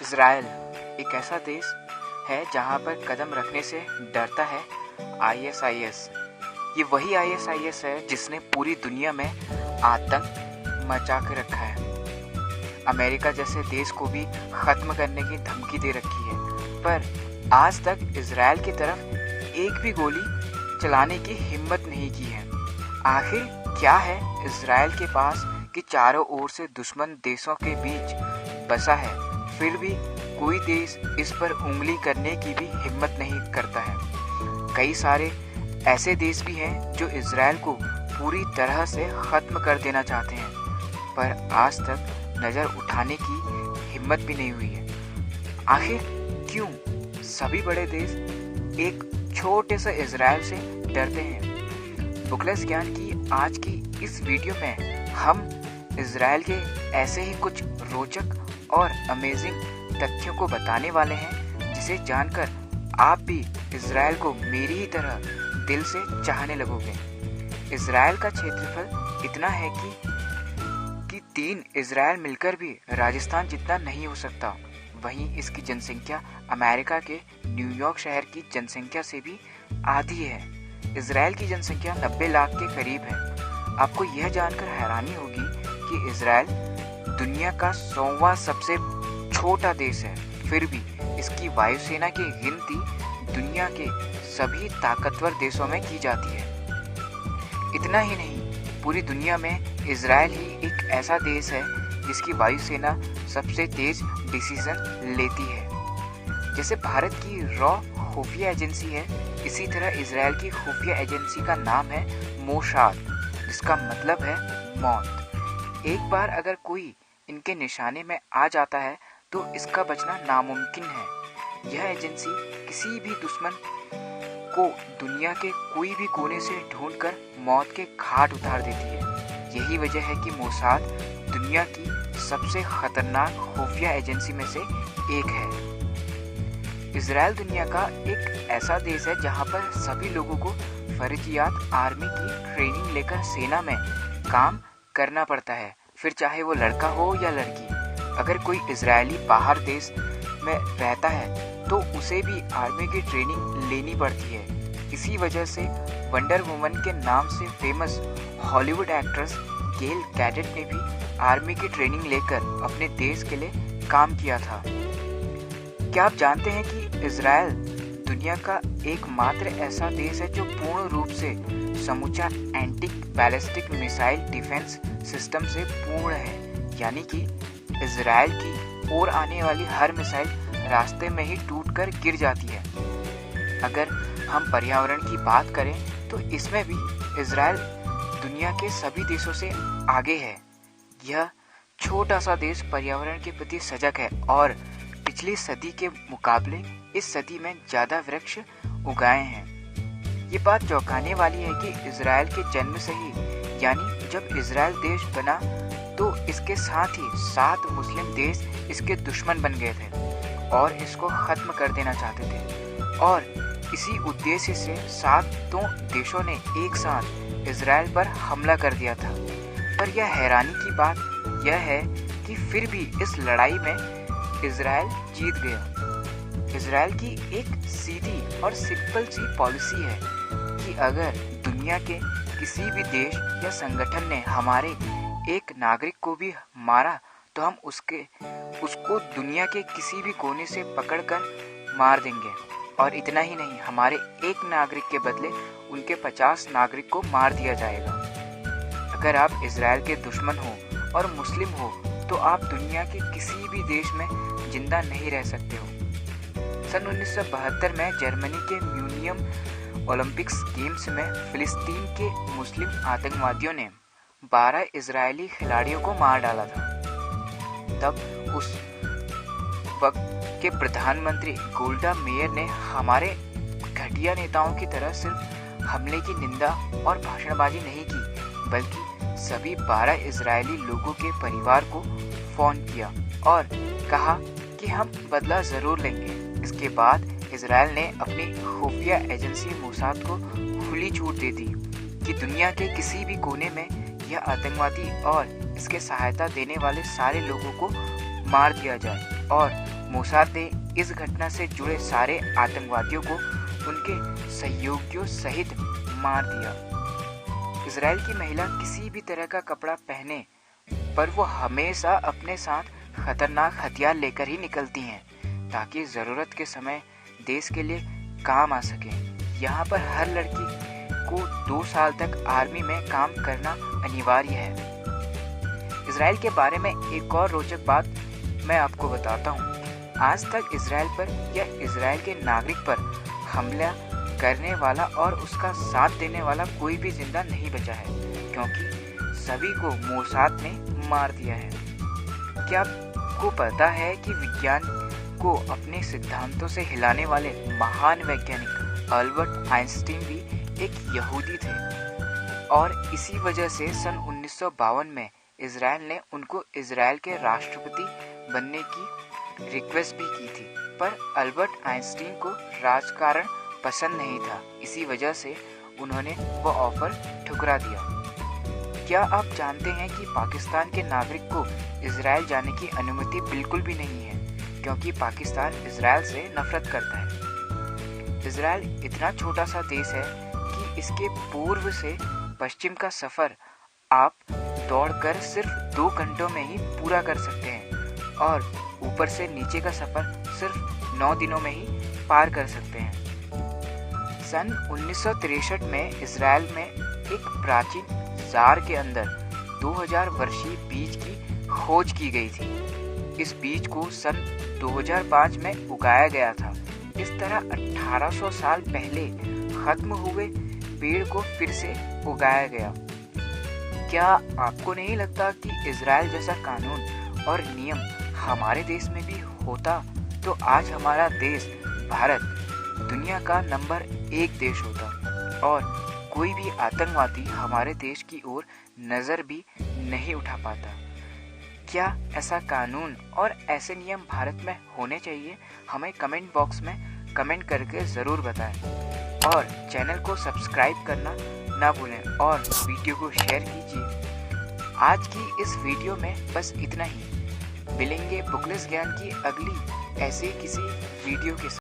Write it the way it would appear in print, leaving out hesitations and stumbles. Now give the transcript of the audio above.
Israel एक ऐसा देश है जहां पर कदम रखने से डरता है आईएसआईएस। ये वही आईएसआईएस है जिसने पूरी दुनिया में आतंक मचा के रखा है। अमेरिका जैसे देश को भी ख़त्म करने की धमकी दे रखी है, पर आज तक इज़राइल की तरफ एक भी गोली चलाने की हिम्मत नहीं की है। आखिर क्या है इज़राइल के पास कि चारों ओर से दुश्मन देशों के बीच बसा है, फिर भी कोई देश इस पर उंगली करने की भी हिम्मत नहीं करता है। कई सारे ऐसे देश भी हैं जो इज़राइल को पूरी तरह से ख़त्म कर देना चाहते हैं, पर आज तक नज़र उठाने की हिम्मत भी नहीं हुई है। आखिर क्यों सभी बड़े देश एक छोटे से इज़राइल से डरते हैं? बुकलेस ज्ञान की आज की इस वीडियो में हम इज़राइल के ऐसे ही कुछ रोचक और अमेजिंग तथ्यों को बताने वाले हैं, जिसे जानकर आप भी इज़राइल को मेरी ही तरह दिल से चाहने लगोगे। इज़राइल का क्षेत्रफल इतना है कि 3 इज़राइल मिलकर भी राजस्थान जितना नहीं हो सकता। वहीं इसकी जनसंख्या अमेरिका के न्यूयॉर्क शहर की जनसंख्या से भी आधी है। इज़राइल की जनसंख्या 90 लाख के करीब है। आपको यह जानकर हैरानी होगी कि इज़राइल दुनिया का 100वां सबसे छोटा देश है, फिर भी इसकी वायुसेना की गिनती दुनिया के सभी ताकतवर देशों में की जाती है। इतना ही नहीं, पूरी दुनिया में इज़राइल ही एक ऐसा देश है जिसकी वायुसेना सबसे तेज डिसीजन लेती है। जैसे भारत की रॉ खुफिया एजेंसी है, इसी तरह इज़राइल की खुफिया एजेंसी का नाम है मोसाद, जिसका मतलब है मौत। एक बार अगर कोई इनके निशाने में आ जाता है तो इसका बचना नामुमकिन है। यह एजेंसी किसी भी दुश्मन को दुनिया के कोई भी कोने से ढूंढकर मौत के घाट उतार देती है। यही वजह है कि मोसाद दुनिया की सबसे खतरनाक खुफिया एजेंसी में से एक है। इज़राइल दुनिया का एक ऐसा देश है जहां पर सभी लोगों को फर्जियात आर्मी की ट्रेनिंग लेकर सेना में काम करना पड़ता है, फिर चाहे वो लड़का हो या लड़की। अगर कोई इज़राइली बाहर देश में रहता है तो उसे भी आर्मी की ट्रेनिंग लेनी पड़ती है। इसी वजह से वंडर वुमन के नाम से फेमस हॉलीवुड एक्ट्रेस गेल गैडेट ने भी आर्मी की ट्रेनिंग लेकर अपने देश के लिए काम किया था। क्या आप जानते हैं कि इज़राइल दुनिया का एकमात्र ऐसा देश है जो पूर्ण रूप से समूचा anti ballistic missile defence system से पूर्ण है, यानी कि इज़राइल की ओर आने वाली हर मिसाइल रास्ते में ही टूटकर गिर जाती है। अगर हम पर्यावरण की बात करें तो इसमें भी इज़राइल दुनिया के सभी देशों से आगे है। यह छोटा सा देश पर्यावरण के प्रति सजग है और पिछली सदी के मुकाबले इस सदी में ज़्यादा वृक्ष उगाए हैं। ये बात चौंकाने वाली है कि इज़राइल के जन्म से ही, यानी जब इज़राइल देश बना तो इसके साथ ही 7 मुस्लिम देश इसके दुश्मन बन गए थे और इसको ख़त्म कर देना चाहते थे, और इसी उद्देश्य से 7 देशों ने एक साथ इज़राइल पर हमला कर दिया था। पर यह हैरानी की बात यह है कि फिर भी इस लड़ाई में इज़राइल जीत गया। इज़राइल की एक सीधी और सिंपल सी पॉलिसी है कि अगर दुनिया के किसी भी देश या संगठन ने हमारे एक नागरिक को भी मारा तो हम उसको दुनिया के किसी भी कोने से पकड़कर मार देंगे। और इतना ही नहीं, हमारे एक नागरिक के बदले उनके 50 नागरिक को मार दिया जाएगा। अगर आप इज़राइल के दुश्मन हो और मुस्लिम हो तो आप दुनिया के किसी भी देश में जिंदा नहीं रह सकते हो। सन 1972 में जर्मनी के म्यूनियम ओलंपिक्स गेम्स में फिलिस्तीन के मुस्लिम आतंकवादियों ने 12 इज़राइली खिलाड़ियों को मार डाला था। तब उस वक्त के प्रधानमंत्री गोल्डा मेयर ने हमारे घटिया नेताओं की तरह सिर्फ हमले की निंदा और भाषणबाजी नहीं की, बल्कि सभी 12 इज़राइली लोगों के परिवार को फ़ोन किया और कहा कि हम बदला ज़रूर लेंगे। इसके बाद इज़राइल ने अपनी खुफिया एजेंसी मोसाद को खुली छूट दे दी कि दुनिया के किसी भी कोने में यह आतंकवादी और इसके सहायता देने वाले सारे लोगों को मार दिया जाए और मोसाद ने इस घटना से जुड़े सारे आतंकवादियों को उनके सहयोगियों सहित मार दिया। इजराइल की महिला किसी भी तरह का कपड़ा पहने पर वो हमेशा अपने साथ खतरनाक हथियार लेकर ही निकलती हैं ताकि ज़रूरत के समय देश के लिए काम आ सके। यहाँ पर हर लड़की को 2 साल तक आर्मी में काम करना अनिवार्य है। इजराइल के बारे में एक और रोचक बात मैं आपको बताता हूँ। आज तक इजराइल पर या इजराइल के नागरिक पर हमला करने वाला और उसका साथ देने वाला कोई भी जिंदा नहीं बचा है, क्योंकि सभी को मोसाद ने मार दिया है। क्या आपको पता है कि विज्ञान को अपने सिद्धांतों से हिलाने वाले महान वैज्ञानिक अल्बर्ट आइंस्टीन भी एक यहूदी थे और इसी वजह से सन 1952 में इजराइल ने उनको इजराइल के राष्ट्रपति बनने की रिक्वेस्ट भी की थी, पर अल्बर्ट आइंस्टीन को राजकारण पसंद नहीं था। इसी वजह से उन्होंने वो ऑफर ठुकरा दिया। क्या आप जानते हैं कि पाकिस्तान के नागरिक को इजराइल जाने की अनुमति बिल्कुल भी नहीं है, क्योंकि पाकिस्तान इजराइल से नफरत करता है। इजराइल इतना छोटा सा देश है कि इसके पूर्व से पश्चिम का सफर आप दौड़कर सिर्फ 2 घंटों में ही पूरा कर सकते हैं और ऊपर से नीचे का सफर सिर्फ 9 दिनों में ही पार कर सकते हैं। सन 1963 में इजराइल में एक प्राचीन जार के अंदर 2000 वर्षीय बीज की खोज की गई थी। इस बीज को सन 2005 में उगाया गया था। इस तरह 1800 साल पहले खत्म हुए पेड़ को फिर से उगाया गया। क्या आपको नहीं लगता कि इजराइल जैसा कानून और नियम हमारे देश में भी होता तो आज हमारा देश भारत दुनिया का नंबर 1 देश होता और कोई भी आतंकवादी हमारे देश की ओर नज़र भी नहीं उठा पाता। क्या ऐसा कानून और ऐसे नियम भारत में होने चाहिए? हमें कमेंट बॉक्स में कमेंट करके ज़रूर बताएं और चैनल को सब्सक्राइब करना ना भूलें और वीडियो को शेयर कीजिए। आज की इस वीडियो में बस इतना ही। मिलेंगे बुकलेस ज्ञान की अगली ऐसे किसी वीडियो के साथ।